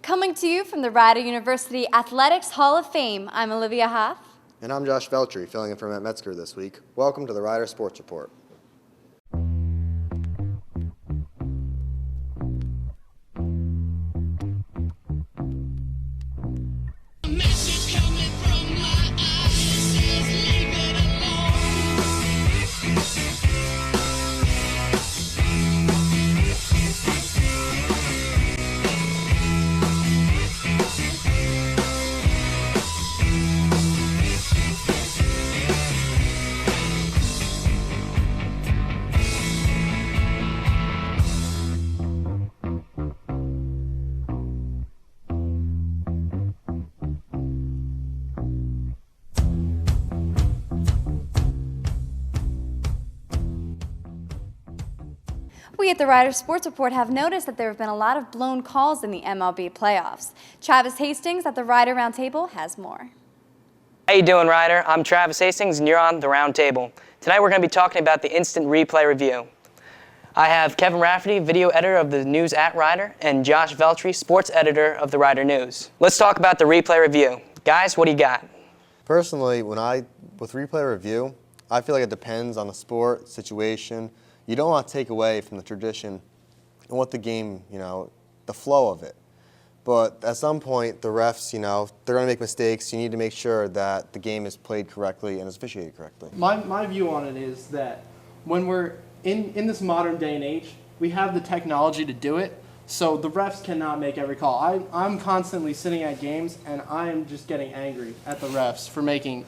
Coming to you from the Rider University Athletics Hall of Fame, I'm Olivia Hoff. And I'm Josh Veltri, filling in for Matt Metzger this week. Welcome to the Rider Sports Report. We at the Rider Sports Report have noticed that there have been a lot of blown calls in the MLB playoffs. Travis Hastings at the Rider Roundtable has more. How you doing, Rider? I'm Travis Hastings, and you're on the Roundtable. Tonight we're going to be talking about the instant replay review. I have Kevin Rafferty, video editor of the News at Rider, and Josh Veltri, sports editor of the Rider News. Let's talk about the replay review. Guys, what do you got? Personally, with replay review, I feel like it depends on the sport, situation. You don't want to take away from the tradition and what the game, the flow of it. But at some point, the refs, they're going to make mistakes. You need to make sure that the game is played correctly and is officiated correctly. My view on it is that when we're in this modern day and age, we have the technology to do it, so the refs cannot make every call. I'm constantly sitting at games, and I am just getting angry at the refs for making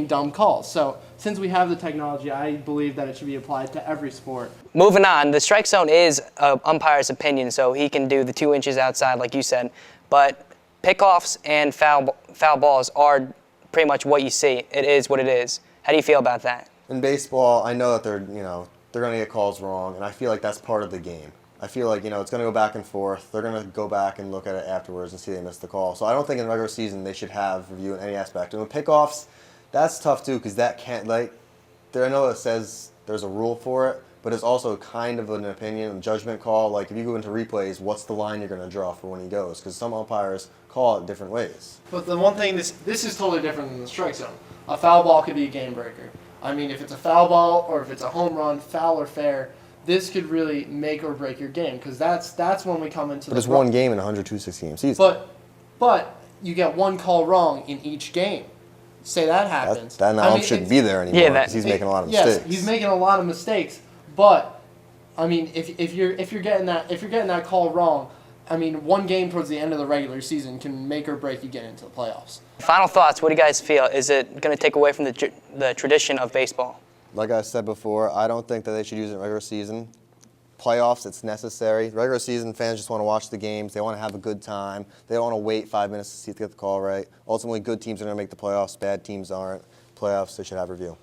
dumb calls. So since we have the technology, I believe that it should be applied to every sport. Moving on, the strike zone is an umpire's opinion, so he can do the 2 inches outside, like you said. But pickoffs and foul balls are pretty much what you see. It is what it is. How do you feel about that? In baseball, I know that they're going to get calls wrong, and I feel like that's part of the game. I feel like, it's going to go back and forth. They're going to go back and look at it afterwards and see they missed the call. So I don't think in regular season they should have review in any aspect. And with pickoffs, that's tough too, because that can't, I know it says there's a rule for it, but it's also kind of an opinion, a judgment call. Like if you go into replays, what's the line you're going to draw for when he goes? Because some umpires call it different ways. But the one thing, this is totally different than the strike zone. A foul ball could be a game breaker. I mean, if it's a foul ball or if it's a home run, foul or fair, this could really make or break your game, because that's when we come into But it's one game in a 162 game season. But you get one call wrong in each game. Say that happens. That knowledge shouldn't be there anymore, because he's making a lot of mistakes. Yes, he's making a lot of mistakes. But I mean, if you're getting that call wrong, I mean, one game towards the end of the regular season can make or break you get into the playoffs. Final thoughts. What do you guys feel? Is it going to take away from the tradition of baseball? Like I said before, I don't think that they should use it in regular season. Playoffs, it's necessary. Regular season, fans just want to watch the games. They want to have a good time. They don't want to wait 5 minutes to see if they get the call right. Ultimately, good teams are going to make the playoffs. Bad teams aren't. Playoffs, they should have review.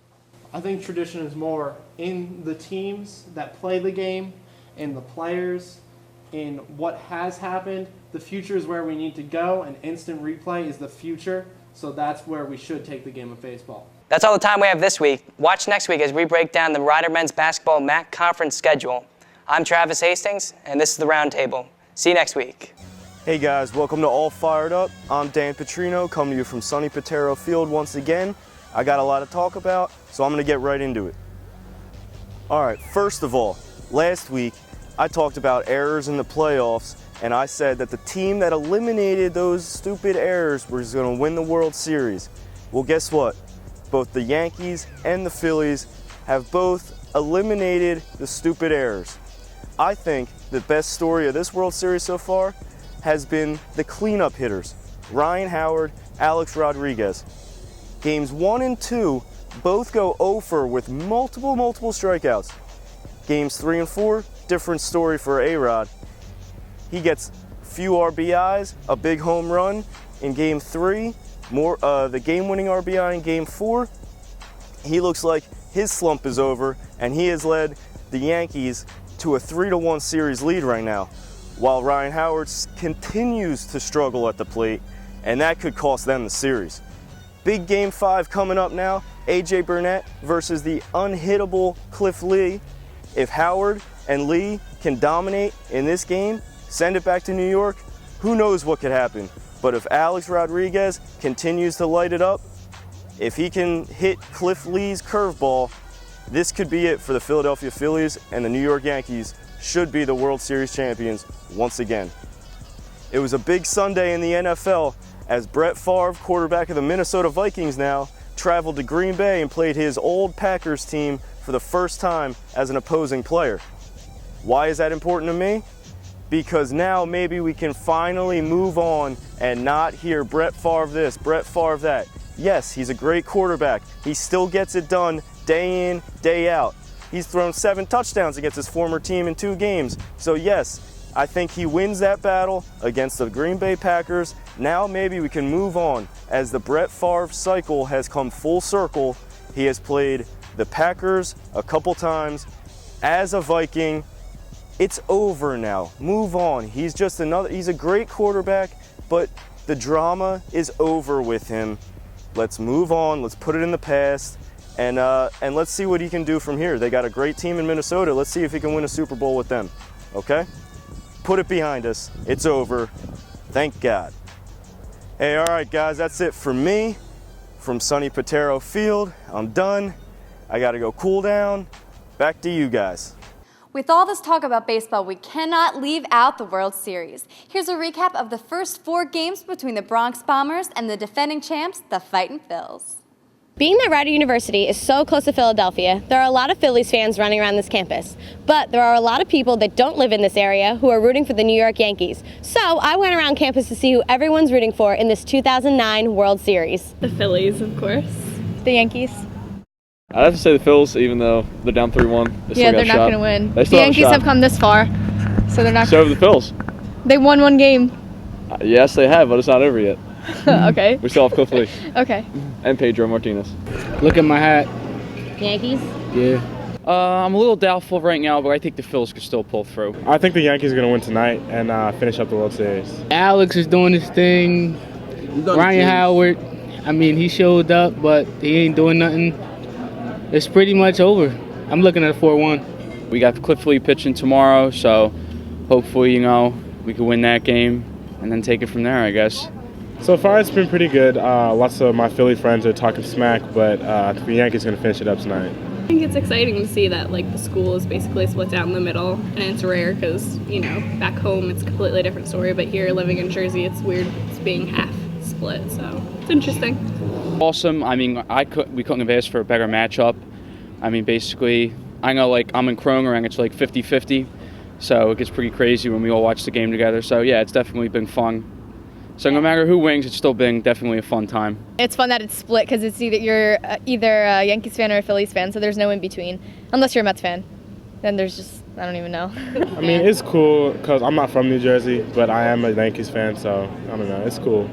I think tradition is more in the teams that play the game, in the players, in what has happened. The future is where we need to go, and instant replay is the future. So that's where we should take the game of baseball. That's all the time we have this week. Watch next week as we break down the Rider men's basketball MAC conference schedule. I'm Travis Hastings, and this is the Roundtable. See you next week. Hey guys, welcome to All Fired Up. I'm Dan Petrino, coming to you from sunny Potrero Field once again. I got a lot to talk about, so I'm going to get right into it. All right, first of all, last week I talked about errors in the playoffs, and I said that the team that eliminated those stupid errors was going to win the World Series. Well, guess what? Both the Yankees and the Phillies have both eliminated the stupid errors. I think the best story of this World Series so far has been the cleanup hitters, Ryan Howard, Alex Rodriguez. Games 1 and 2 both go over with multiple strikeouts. Games 3 and 4, different story for A-Rod. He gets few RBIs, a big home run in Game 3, the game-winning RBI in Game 4. He looks like his slump is over, and he has led the Yankees to a 3-1 series lead right now, while Ryan Howard continues to struggle at the plate, and that could cost them the series. Big Game 5 coming up now, A.J. Burnett versus the unhittable Cliff Lee. If Howard and Lee can dominate in this game, send it back to New York, who knows what could happen. But if Alex Rodriguez continues to light it up, if he can hit Cliff Lee's curveball, this could be it for the Philadelphia Phillies, and the New York Yankees should be the World Series champions once again. It was a big Sunday in the NFL as Brett Favre, quarterback of the Minnesota Vikings now, traveled to Green Bay and played his old Packers team for the first time as an opposing player. Why is that important to me? Because now maybe we can finally move on and not hear Brett Favre this, Brett Favre that. Yes, he's a great quarterback. He still gets it done day in, day out. He's thrown 7 touchdowns against his former team in 2 games. So yes, I think he wins that battle against the Green Bay Packers. Now maybe we can move on as the Brett Favre cycle has come full circle. He has played the Packers a couple times as a Viking. It's over now. Move on. He's a great quarterback, but the drama is over with him. Let's move on. Let's put it in the past. And let's see what he can do from here. They got a great team in Minnesota. Let's see if he can win a Super Bowl with them. Okay? Put it behind us. It's over. Thank God. Hey, all right, guys, that's it for me from sunny Potrero Field. I'm done. I got to go cool down. Back to you guys. With all this talk about baseball, we cannot leave out the World Series. Here's a recap of the first 4 games between the Bronx Bombers and the defending champs, the Fightin' Phils. Being that Rider University is so close to Philadelphia, there are a lot of Phillies fans running around this campus. But there are a lot of people that don't live in this area who are rooting for the New York Yankees. So I went around campus to see who everyone's rooting for in this 2009 World Series. The Phillies, of course. The Yankees. I'd have to say the Phils, even though they're down 3-1. Yeah, they're not going to win. The Yankees have come this far, so they're not. So have the Phils. They won 1 game. Yes, they have, but it's not over yet. Okay. We still have Cliff Lee. Okay. And Pedro Martinez. Look at my hat. Yankees? Yeah. I'm a little doubtful right now, but I think the Phils could still pull through. I think the Yankees are going to win tonight and finish up the World Series. Alex is doing his thing. Ryan Howard, I mean, he showed up, but he ain't doing nothing. It's pretty much over. I'm looking at a 4-1. We got Cliff Lee pitching tomorrow, so hopefully, we can win that game and then take it from there, I guess. So far, it's been pretty good. Lots of my Philly friends are talking smack, but the Yankees are going to finish it up tonight. I think it's exciting to see that the school is basically split down the middle, and it's rare because, back home it's a completely different story, but here living in Jersey, it's weird it's being half split, so it's interesting. Awesome. I mean, we couldn't have asked for a better matchup. I mean, basically, I know I'm in Kroger and it's 50-50, so it gets pretty crazy when we all watch the game together. So yeah, it's definitely been fun. So no matter who wins, it's still been definitely a fun time. It's fun that it's split because it's you're either a Yankees fan or a Phillies fan, so there's no in between. Unless you're a Mets fan, then there's just I don't even know. I mean, it's cool because I'm not from New Jersey, but I am a Yankees fan, so I don't know. It's cool.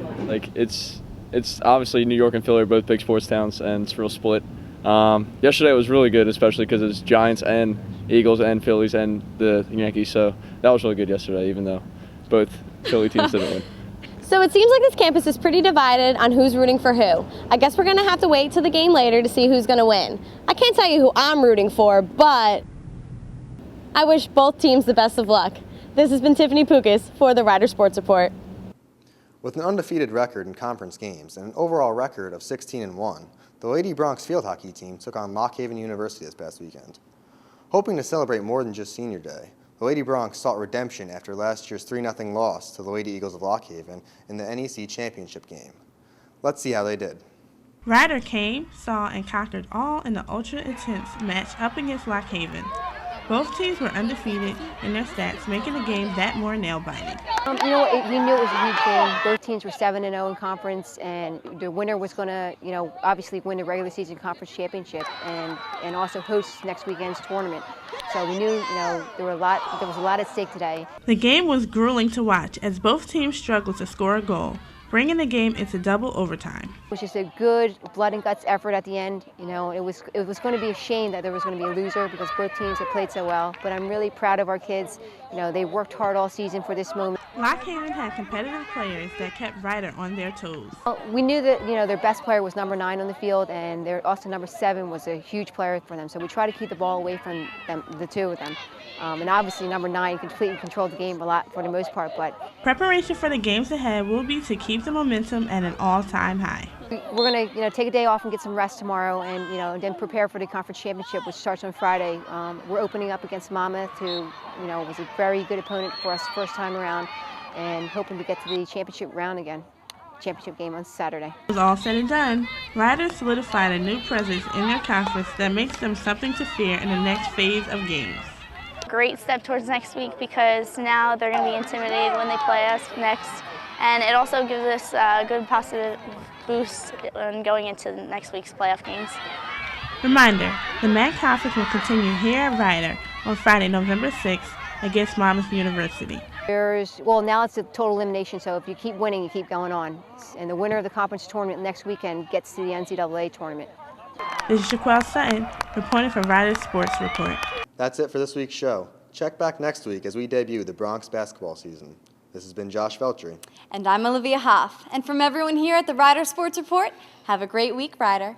It's obviously New York and Philly are both big sports towns, and it's real split. Yesterday was really good, especially because it's Giants and Eagles and Phillies and the Yankees. So that was really good yesterday, even though both Philly teams didn't win. So it seems like this campus is pretty divided on who's rooting for who. I guess we're going to have to wait till the game later to see who's going to win. I can't tell you who I'm rooting for, but I wish both teams the best of luck. This has been Tiffany Pukas for the Rider Sports Report. With an undefeated record in conference games and an overall record of 16-1, the Lady Bronx field hockey team took on Lock Haven University this past weekend. Hoping to celebrate more than just Senior Day, the Lady Bronx sought redemption after last year's 3-0 loss to the Lady Eagles of Lock Haven in the NEC Championship game. Let's see how they did. Rider came, saw, and conquered all in the ultra-intense match up against Lock Haven. Both teams were undefeated in their stats, making the game that more nail-biting. We knew it was a huge game. Both teams were 7-0 in conference, and the winner was going to, obviously win the regular season conference championship and also host next weekend's tournament. So we knew, there was a lot at stake today. The game was grueling to watch as both teams struggled to score a goal. bringing the game into double overtime. It was just a good blood and guts effort at the end. You know, it was going to be a shame that there was going to be a loser because both teams have played so well. But I'm really proud of our kids. You know, they worked hard all season for this moment. Lock Haven had competitive players that kept Ryder on their toes. We knew that, you know, their best player was number 9 on the field, and also number 7 was a huge player for them. So we try to keep the ball away from them, the two of them. And obviously number 9 completely controlled the game a lot for the most part. But preparation for the games ahead will be to keep the momentum at an all-time high. We're going to, you know, take a day off and get some rest tomorrow, and you know, then prepare for the conference championship, which starts on Friday. We're opening up against Monmouth, who, you know, was a very good opponent for us the first time around, and hoping to get to the championship round again. Championship game on Saturday. It was all said and done. Riders solidified a new presence in their conference that makes them something to fear in the next phase of games. Great step towards next week because now they're going to be intimidated when they play us next, and it also gives us a good positive boost in going into next week's playoff games. Reminder, the MAC Conference will continue here at Ryder on Friday, November 6th against Monmouth University. Well, now it's a total elimination, so if you keep winning, you keep going on. And the winner of the conference tournament next weekend gets to the NCAA tournament. This is Shaquelle Sutton, reporting for Ryder Sports Report. That's it for this week's show. Check back next week as we debut the Bronx basketball season. This has been Josh Veltri. And I'm Olivia Hoff. And from everyone here at the Ryder Sports Report, have a great week, Ryder.